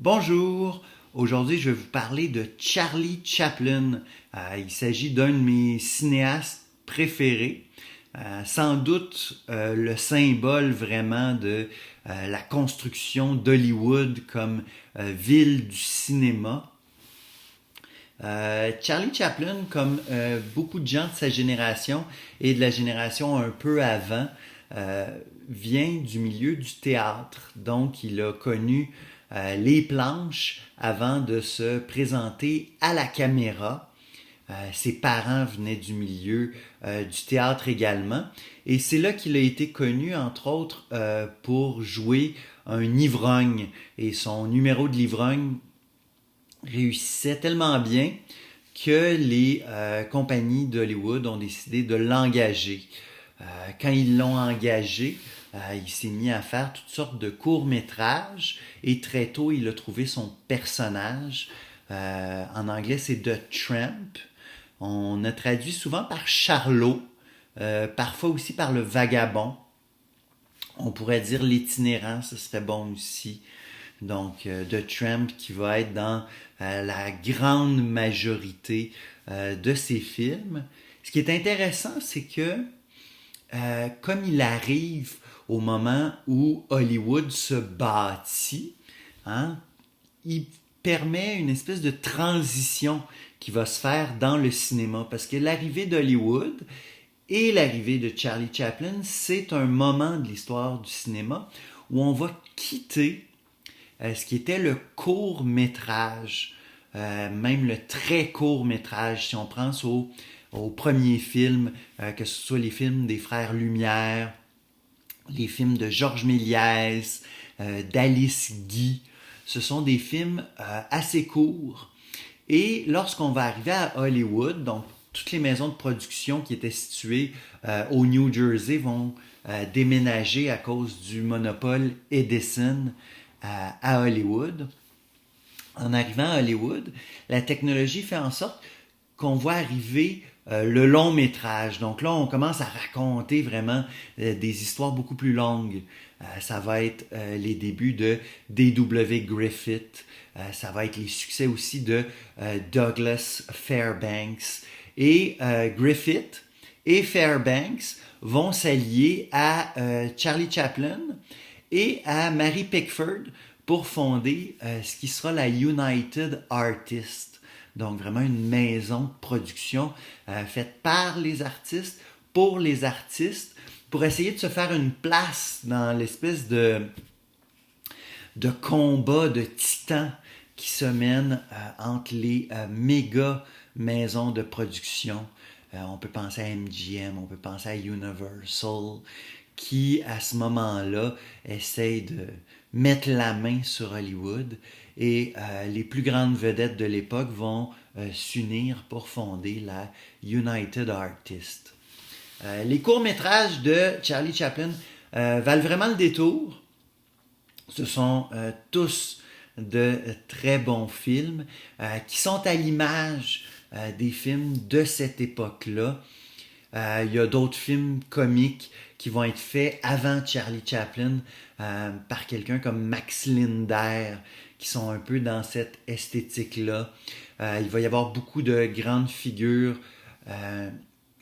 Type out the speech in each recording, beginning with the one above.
Bonjour, aujourd'hui je vais vous parler de Charlie Chaplin. Il s'agit d'un de mes cinéastes préférés. Sans doute le symbole vraiment de la construction d'Hollywood comme ville du cinéma. Charlie Chaplin, comme beaucoup de gens de sa génération et de la génération un peu avant, euh, vient du milieu du théâtre. Donc, il a connu les planches avant de se présenter à la caméra. Ses parents venaient du milieu du théâtre également. Et c'est là qu'il a été connu, entre autres, pour jouer un ivrogne. Et son numéro de l'ivrogne réussissait tellement bien que les compagnies d'Hollywood ont décidé de l'engager. Quand ils l'ont engagé, il s'est mis à faire toutes sortes de courts-métrages et très tôt, il a trouvé son personnage. En anglais, c'est The Tramp. On a traduit souvent par Charlot, parfois aussi par le vagabond. On pourrait dire l'itinérant, ce serait bon aussi. Donc, The Tramp qui va être dans la grande majorité de ses films. Ce qui est intéressant, c'est que comme il arrive au moment où Hollywood se bâtit, hein, il permet une espèce de transition qui va se faire dans le cinéma. Parce que l'arrivée d'Hollywood et l'arrivée de Charlie Chaplin, c'est un moment de l'histoire du cinéma où on va quitter ce qui était le court métrage, même le très court métrage, si on pense au premier film, que ce soit les films des frères Lumière, les films de Georges Méliès, d'Alice Guy. Ce sont des films assez courts. Et lorsqu'on va arriver à Hollywood, donc toutes les maisons de production qui étaient situées au New Jersey vont déménager à cause du monopole Edison à Hollywood. En arrivant à Hollywood, la technologie fait en sorte qu'on voit arriver le long métrage. Donc là, on commence à raconter vraiment des histoires beaucoup plus longues. Ça va être les débuts de D.W. Griffith. Ça va être les succès aussi de Douglas Fairbanks. Et Griffith et Fairbanks vont s'allier à Charlie Chaplin et à Mary Pickford pour fonder ce qui sera la United Artists. Donc vraiment une maison de production faite par les artistes, pour les artistes, pour essayer de se faire une place dans l'espèce de combat de titans qui se mène entre les méga maisons de production. On peut penser à MGM, on peut penser à Universal, qui, à ce moment-là, essaye de mettre la main sur Hollywood et les plus grandes vedettes de l'époque vont s'unir pour fonder la United Artists. Les courts-métrages de Charlie Chaplin valent vraiment le détour. Ce sont tous de très bons films qui sont à l'image des films de cette époque-là. Il y a d'autres films comiques qui vont être faits avant Charlie Chaplin par quelqu'un comme Max Linder, qui sont un peu dans cette esthétique-là. Il va y avoir beaucoup de grandes figures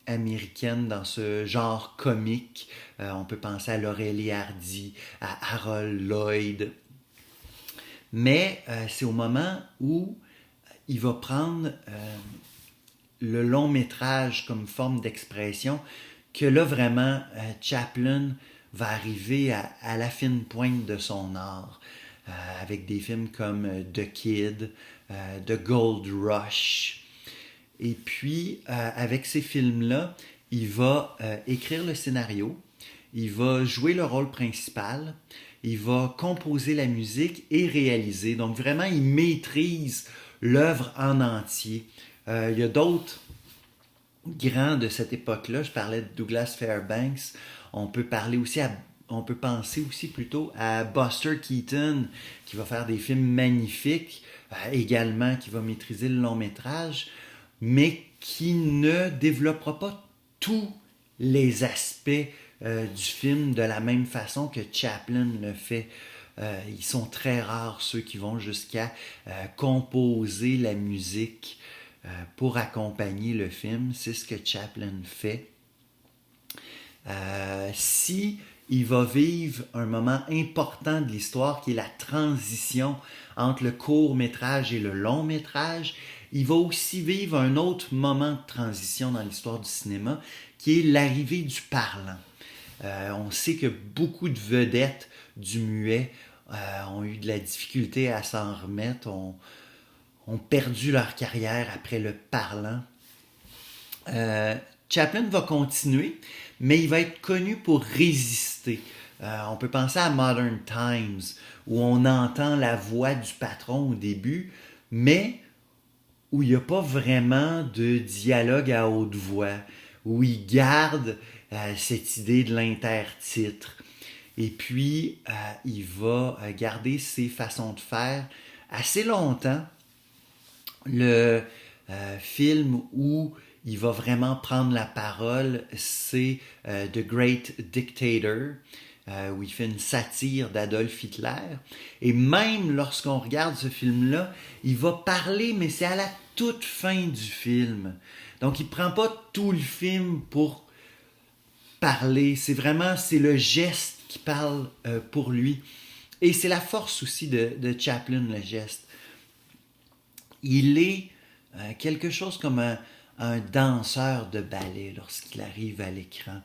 américaines dans ce genre comique. On peut penser à Laurel et Hardy, à Harold Lloyd. Mais c'est au moment où il va prendre le long métrage comme forme d'expression que là vraiment Chaplin va arriver à la fine pointe de son art avec des films comme The Kid, The Gold Rush. Et puis avec ces films-là, il va écrire le scénario, il va jouer le rôle principal, il va composer la musique et réaliser. Donc vraiment, il maîtrise l'œuvre en entier. Il y a d'autres grands de cette époque-là. Je parlais de Douglas Fairbanks. On peut penser aussi plutôt à Buster Keaton, qui va faire des films magnifiques, également qui va maîtriser le long métrage, mais qui ne développera pas tous les aspects du film de la même façon que Chaplin le fait. Ils sont très rares ceux qui vont jusqu'à composer la musique pour accompagner le film. C'est ce que Chaplin fait. Si il va vivre un moment important de l'histoire qui est la transition entre le court-métrage et le long-métrage, il va aussi vivre un autre moment de transition dans l'histoire du cinéma qui est l'arrivée du parlant. On sait que beaucoup de vedettes du muet ont eu de la difficulté à s'en remettre, ont perdu leur carrière après le parlant. Chaplin va continuer, mais il va être connu pour résister. On peut penser à Modern Times, où on entend la voix du patron au début, mais où il n'y a pas vraiment de dialogue à haute voix, où il garde cette idée de l'intertitre. Et puis, il va garder ses façons de faire assez longtemps. Le film où il va vraiment prendre la parole, c'est The Great Dictator, où il fait une satire d'Adolf Hitler. Et même lorsqu'on regarde ce film-là, il va parler, mais c'est à la toute fin du film. Donc, il ne prend pas tout le film pour parler. C'est le geste qui parle pour lui. Et c'est la force aussi de Chaplin, le geste. Il est quelque chose comme un danseur de ballet lorsqu'il arrive à l'écran.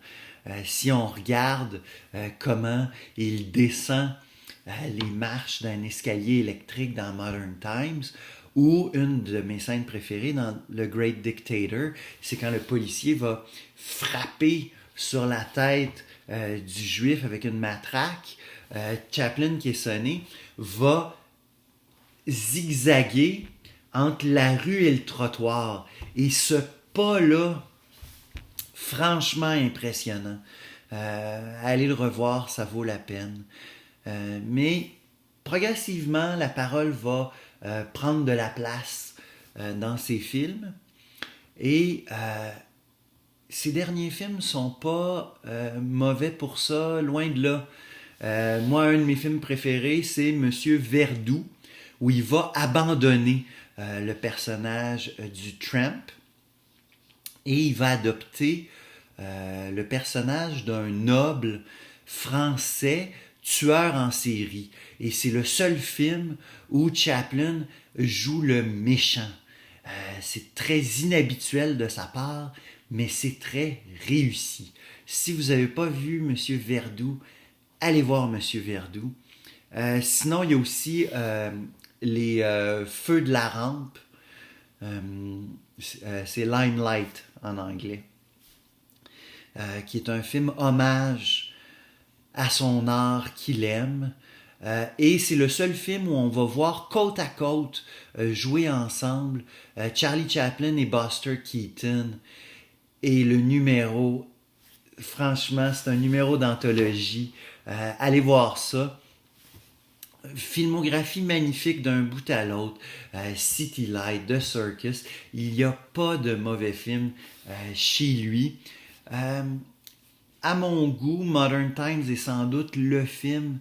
Si on regarde comment il descend les marches d'un escalier électrique dans Modern Times, ou une de mes scènes préférées dans The Great Dictator, c'est quand le policier va frapper sur la tête du juif avec une matraque. Chaplin, qui est sonné, va zigzaguer entre la rue et le trottoir. Et ce pas-là, franchement impressionnant. Allez le revoir, ça vaut la peine. Mais progressivement, la parole va prendre de la place dans ces films. Et ces derniers films sont pas mauvais pour ça, loin de là. Moi, un de mes films préférés, c'est Monsieur Verdoux, où il va abandonner le personnage du Tramp et il va adopter le personnage d'un noble français tueur en série. Et c'est le seul film où Chaplin joue le méchant. C'est très inhabituel de sa part, mais c'est très réussi. Si vous n'avez pas vu Monsieur Verdoux, allez voir Monsieur Verdoux. Sinon, il y a aussi les Feux de la rampe. C'est Limelight en anglais. Qui est un film hommage à son art qu'il aime. Et c'est le seul film où on va voir côte à côte jouer ensemble Charlie Chaplin et Buster Keaton. Et le numéro, franchement, c'est un numéro d'anthologie. Allez voir ça. Filmographie magnifique d'un bout à l'autre. City Light, The Circus. Il n'y a pas de mauvais film chez lui. À mon goût, Modern Times est sans doute le film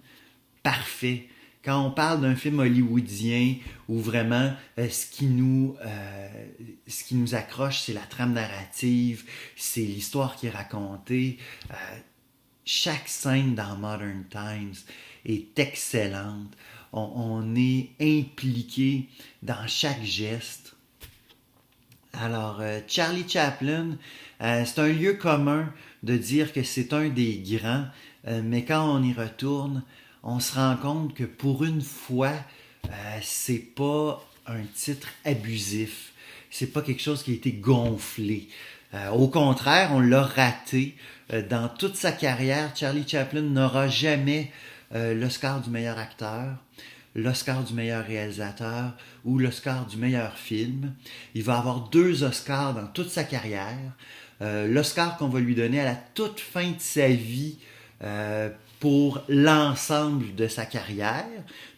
parfait. Quand on parle d'un film hollywoodien où vraiment ce qui nous accroche, c'est la trame narrative, c'est l'histoire qui est racontée. Chaque scène dans Modern Times est excellente. On est impliqué dans chaque geste. Alors, Charlie Chaplin, c'est un lieu commun de dire que c'est un des grands, mais quand on y retourne, on se rend compte que pour une fois, c'est pas un titre abusif. C'est pas quelque chose qui a été gonflé. Au contraire, on l'a raté. Dans toute sa carrière, Charlie Chaplin n'aura jamais l'Oscar du meilleur acteur, l'Oscar du meilleur réalisateur ou l'Oscar du meilleur film. Il va avoir 2 Oscars dans toute sa carrière. L'Oscar qu'on va lui donner à la toute fin de sa vie pour l'ensemble de sa carrière,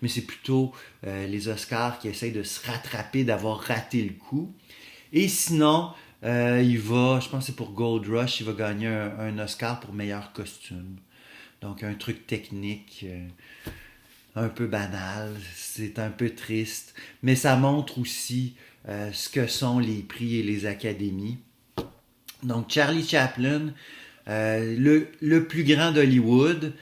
mais c'est plutôt les Oscars qui essayent de se rattraper d'avoir raté le coup. Et sinon, il va, je pense que c'est pour Gold Rush, il va gagner un Oscar pour meilleur costume. Donc un truc technique. un peu banal, c'est un peu triste, mais ça montre aussi ce que sont les prix et les académies. Donc Charlie Chaplin, le plus grand d'Hollywood,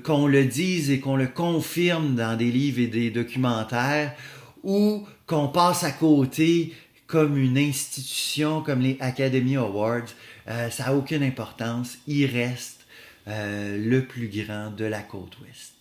qu'on le dise et qu'on le confirme dans des livres et des documentaires, ou qu'on passe à côté comme une institution, comme les Academy Awards, ça n'a aucune importance. Il reste le plus grand de la côte ouest.